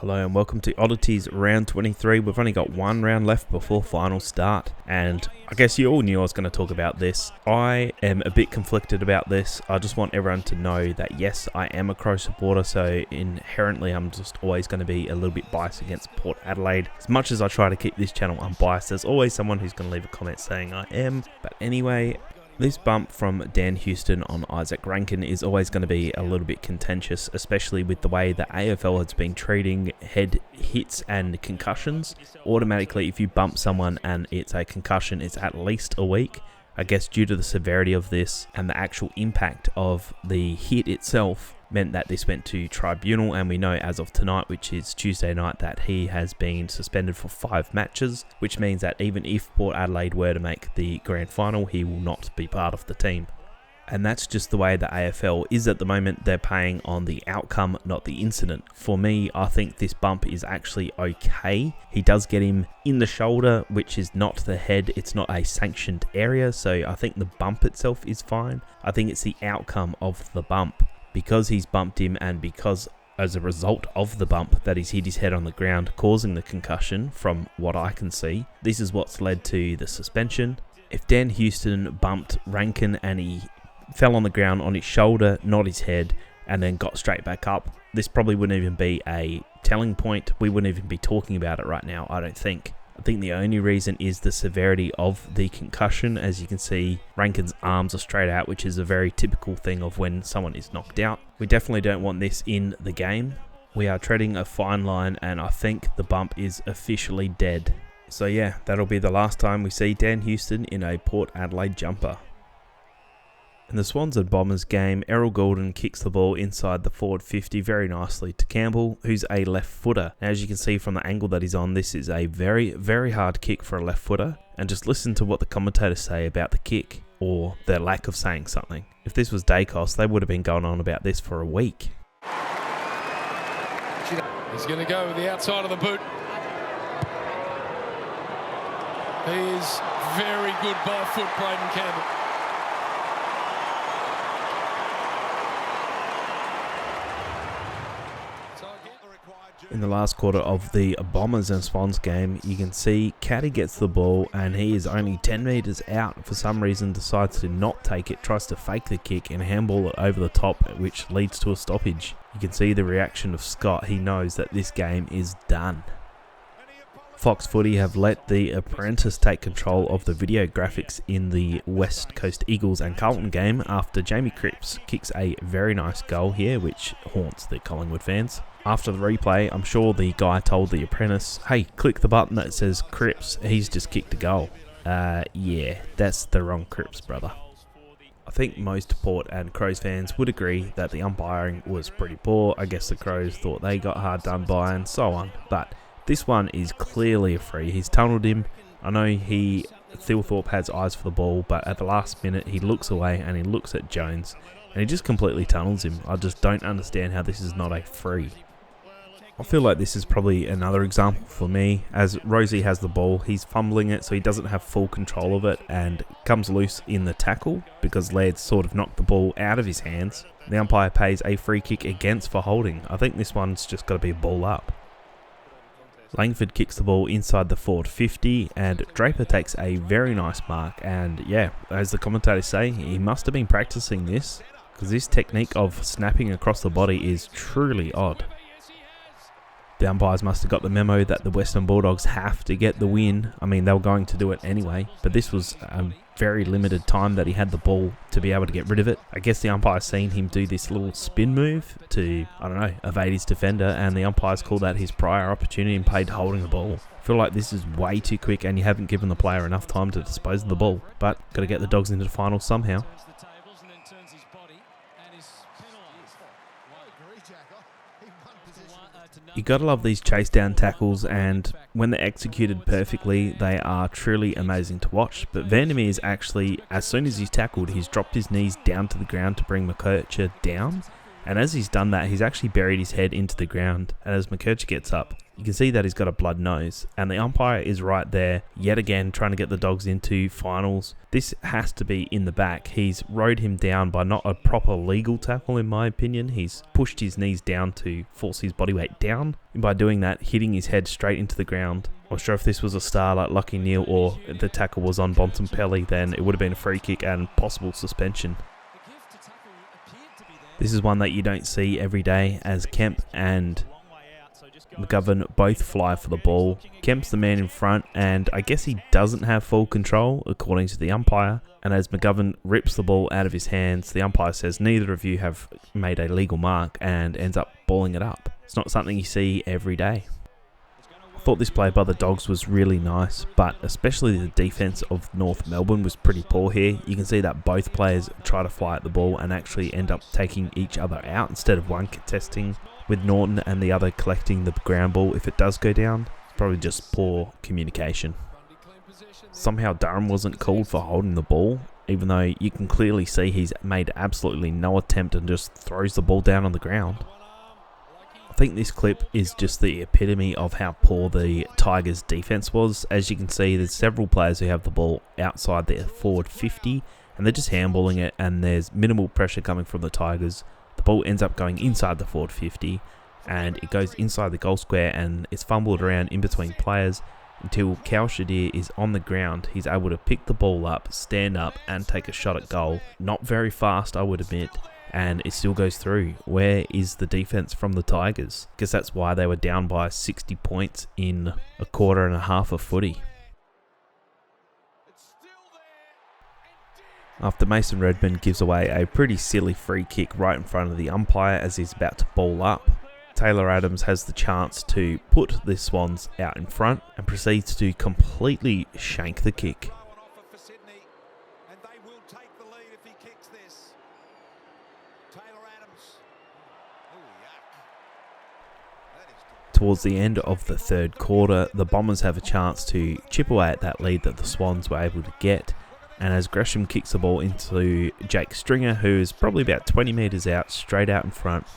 Hello and welcome to Oddities Round 23. We've only got one round left before final start, and I guess you all knew I was going to talk about this. I am a bit conflicted about this. I just want everyone to know that yes, I am a Crow supporter, so inherently I'm just always going to be a little bit biased against Port Adelaide. As much as I try to keep this channel unbiased, there's always someone who's going to leave a comment saying I am. But anyway, this bump from Dan Houston on Isaac Rankin is always going to be a little bit contentious, especially with the way the AFL has been treating head hits and concussions. Automatically, if you bump someone and it's a concussion, it's at least a week. I guess due to the severity of this and the actual impact of the hit itself, meant that this went to tribunal, and we know as of tonight, which is Tuesday night, that he has been suspended for 5 matches, which means that even if Port Adelaide were to make the grand final, he will not be part of the team. And that's just the way the AFL is at the moment. They're paying on the outcome, not the incident. For me, I think this bump is actually okay. He does get him in the shoulder, which is not the head. It's not a sanctioned area, so I think the bump itself is fine. I think it's the outcome of the bump. Because he's bumped him, and because as a result of the bump that he's hit his head on the ground, causing the concussion, from what I can see, this is what's led to the suspension. If Dan Houston bumped Rankin and he fell on the ground on his shoulder, not his head, and then got straight back up, this probably wouldn't even be a telling point. We wouldn't even be talking about it right now, I don't think. I think the only reason is the severity of the concussion. As you can see, Rankin's arms are straight out, which is a very typical thing of when someone is knocked out. We definitely don't want this in the game. We are treading a fine line, and I think the bump is officially dead. So yeah, that'll be the last time we see Dan Houston in a Port Adelaide jumper. In the Swans and Bombers game, Errol Goulden kicks the ball inside the forward 50 very nicely to Campbell, who's a left footer. As you can see from the angle that he's on, this is a very, very hard kick for a left footer. And just listen to what the commentators say about the kick, or their lack of saying something. If this was Dacos, they would have been going on about this for a week. He's going to go with the outside of the boot. He is very good by foot, Braden Campbell. In the last quarter of the Bombers and Swans game, you can see Caddy gets the ball and he is only 10 metres out. For some reason decides to not take it, tries to fake the kick and handball it over the top, which leads to a stoppage. You can see the reaction of Scott. He knows that this game is done. Fox Footy have let the Apprentice take control of the video graphics in the West Coast Eagles and Carlton game after Jamie Cripps kicks a very nice goal here, which haunts the Collingwood fans. After the replay, I'm sure the guy told the Apprentice, hey, click the button that says Cripps, he's just kicked a goal. Yeah, that's the wrong Cripps, brother. I think most Port and Crows fans would agree that the umpiring was pretty poor. I guess the Crows thought they got hard done by and so on, but this one is clearly a free. He's tunnelled him. I know Thilthorpe has eyes for the ball, but at the last minute he looks away and he looks at Jones and he just completely tunnels him. I just don't understand how this is not a free. I feel like this is probably another example for me. As Rosie has the ball, he's fumbling it, so he doesn't have full control of it and comes loose in the tackle because Laird sort of knocked the ball out of his hands. The umpire pays a free kick against for holding. I think this one's just got to be a ball up. Langford kicks the ball inside the forward 50 and Draper takes a very nice mark, and yeah, as the commentators say, he must have been practicing this because this technique of snapping across the body is truly odd. The umpires must have got the memo that the Western Bulldogs have to get the win. I mean, they were going to do it anyway, but this was a very limited time that he had the ball to be able to get rid of it. I guess the umpire seen him do this little spin move to, I don't know, evade his defender, and the umpires called that his prior opportunity and paid holding the ball. I feel like this is way too quick and you haven't given the player enough time to dispose of the ball, but got to get the Dogs into the final somehow. You gotta love these chase down tackles, and when they're executed perfectly, they are truly amazing to watch. But Vandermeer is actually, as soon as he's tackled, he's dropped his knees down to the ground to bring McKercher down. And as he's done that, he's actually buried his head into the ground. And as McKercher gets up, You can see that he's got a blood nose, and the umpire is right there, yet again, trying to get the dogs into finals. This has to be in the back. He's rode him down by not a proper legal tackle, in my opinion. He's pushed his knees down to force his body weight down, and by doing that, hitting his head straight into the ground. I'm not sure if this was a star like Lucky Neal or the tackle was on Bontempelli, then it would have been a free kick and possible suspension. This is one that you don't see every day, as Kemp and McGovern both fly for the ball. Kemp's the man in front, and I guess he doesn't have full control according to the umpire, and as McGovern rips the ball out of his hands, the umpire says neither of you have made a legal mark and ends up balling it up. It's not something you see every day. I thought this play by the Dogs was really nice, but especially the defense of North Melbourne was pretty poor here. You can see that both players try to fly at the ball and actually end up taking each other out instead of one contesting with Norton and the other collecting the ground ball if it does go down. It's probably just poor communication. Somehow Durham wasn't called for holding the ball, even though you can clearly see he's made absolutely no attempt and just throws the ball down on the ground. I think this clip is just the epitome of how poor the Tigers defense was. As you can see, there's several players who have the ball outside their forward 50 and they're just handballing it, and there's minimal pressure coming from the Tigers. The ball ends up going inside the forward 50 and it goes inside the goal square and it's fumbled around in between players until Cal Shadir is on the ground. He's able to pick the ball up, stand up and take a shot at goal. Not very fast, I would admit, and it still goes through. Where is the defense from the Tigers? Because that's why they were down by 60 points in a quarter and a half of footy. After Mason Redmond gives away a pretty silly free kick right in front of the umpire as he's about to ball up, Taylor Adams has the chance to put the Swans out in front and proceeds to completely shank the kick. Towards the end of the third quarter, the Bombers have a chance to chip away at that lead that the Swans were able to get. And as Gresham kicks the ball into Jake Stringer, who is probably about 20 metres out, straight out in front,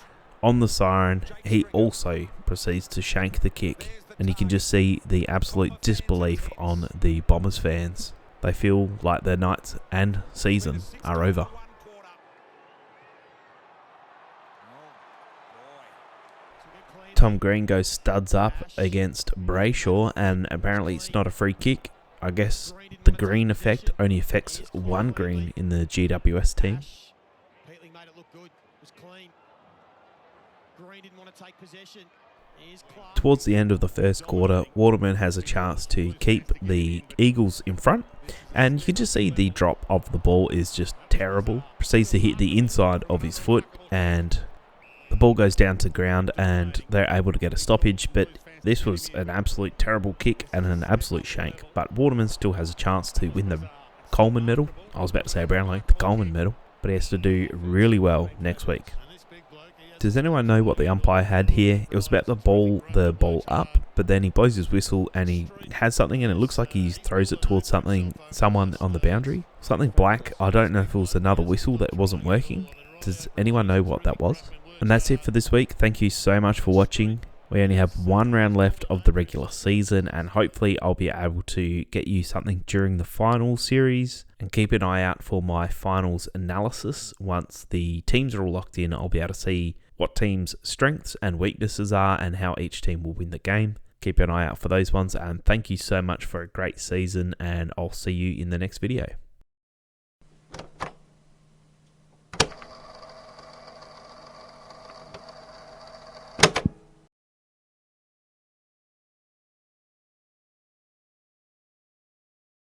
on the siren, he also proceeds to shank the kick. And you can just see the absolute disbelief on the Bombers fans. They feel like their nights and season are over. Tom Green goes studs up against Brayshaw, and apparently it's not a free kick. I guess the green effect only affects one green in the GWS team. Towards the end of the first quarter, Waterman has a chance to keep the Eagles in front, and you can just see the drop of the ball is just terrible. Proceeds to hit the inside of his foot, and the ball goes down to ground, and they're able to get a stoppage, but this was an absolute terrible kick and an absolute shank. But Waterman still has a chance to win the Coleman medal. I was about to say Brownlow, the Coleman medal, but he has to do really well next week. Does anyone know what the umpire had here? It was about the ball up, but then he blows his whistle and he has something, and it looks like he throws it towards someone on the boundary. Something black. I don't know if it was another whistle that wasn't working. Does anyone know what that was? And that's it for this week. Thank you so much for watching. We only have one round left of the regular season, and hopefully I'll be able to get you something during the final series. And keep an eye out for my finals analysis. Once the teams are all locked in, I'll be able to see what teams' strengths and weaknesses are and how each team will win the game. Keep an eye out for those ones, and thank you so much for a great season, and I'll see you in the next video.